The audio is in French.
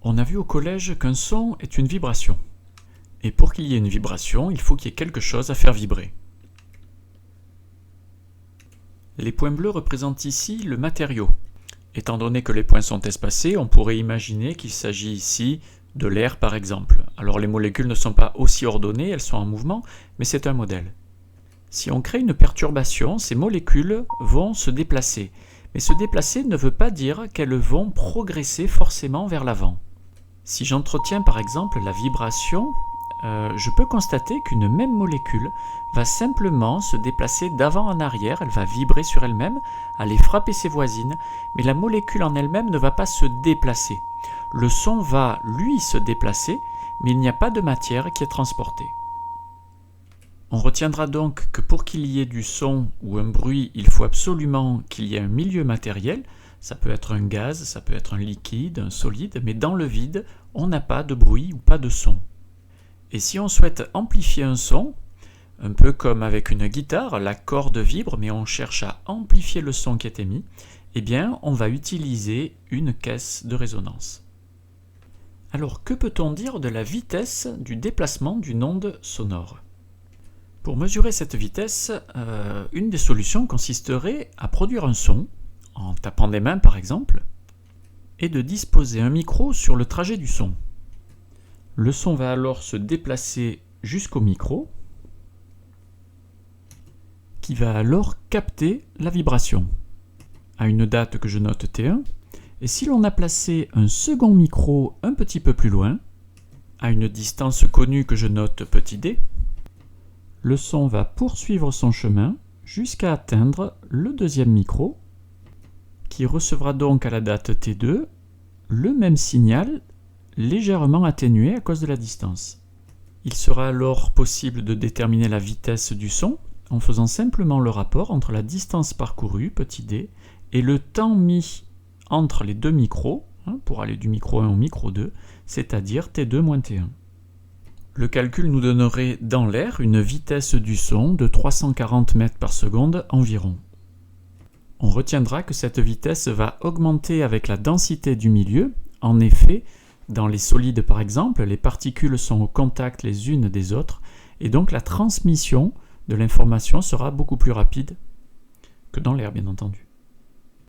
On a vu au collège qu'un son est une vibration. Et pour qu'il y ait une vibration, il faut qu'il y ait quelque chose à faire vibrer. Les points bleus représentent ici le matériau. Étant donné que les points sont espacés, on pourrait imaginer qu'il s'agit ici de l'air par exemple. Alors les molécules ne sont pas aussi ordonnées, elles sont en mouvement, mais c'est un modèle. Si on crée une perturbation, ces molécules vont se déplacer. Mais se déplacer ne veut pas dire qu'elles vont progresser forcément vers l'avant. Si j'entretiens par exemple la vibration, je peux constater qu'une même molécule va simplement se déplacer d'avant en arrière, elle va vibrer sur elle-même, aller frapper ses voisines, mais la molécule en elle-même ne va pas se déplacer. Le son va, lui, se déplacer, mais il n'y a pas de matière qui est transportée. On retiendra donc que pour qu'il y ait du son ou un bruit, il faut absolument qu'il y ait un milieu matériel. Ça peut être un gaz, ça peut être un liquide, un solide, mais dans le vide, on n'a pas de bruit ou pas de son. Et si on souhaite amplifier un son, un peu comme avec une guitare, la corde vibre, mais on cherche à amplifier le son qui est émis, eh bien, on va utiliser une caisse de résonance. Alors, que peut-on dire de la vitesse du déplacement d'une onde sonore ? Pour mesurer cette vitesse, une des solutions consisterait à produire un son, en tapant des mains par exemple, et de disposer un micro sur le trajet du son. Le son va alors se déplacer jusqu'au micro, qui va alors capter la vibration, à une date que je note T1, et si l'on a placé un second micro un petit peu plus loin, à une distance connue que je note petit d, le son va poursuivre son chemin jusqu'à atteindre le deuxième micro, qui recevra donc à la date T2 le même signal légèrement atténué à cause de la distance. Il sera alors possible de déterminer la vitesse du son en faisant simplement le rapport entre la distance parcourue, petit d, et le temps mis entre les deux micros, pour aller du micro 1 au micro 2, c'est-à-dire T2 moins T1. Le calcul nous donnerait dans l'air une vitesse du son de 340 mètres par seconde environ. On retiendra que cette vitesse va augmenter avec la densité du milieu. En effet, dans les solides par exemple, les particules sont au contact les unes des autres et donc la transmission de l'information sera beaucoup plus rapide que dans l'air bien entendu.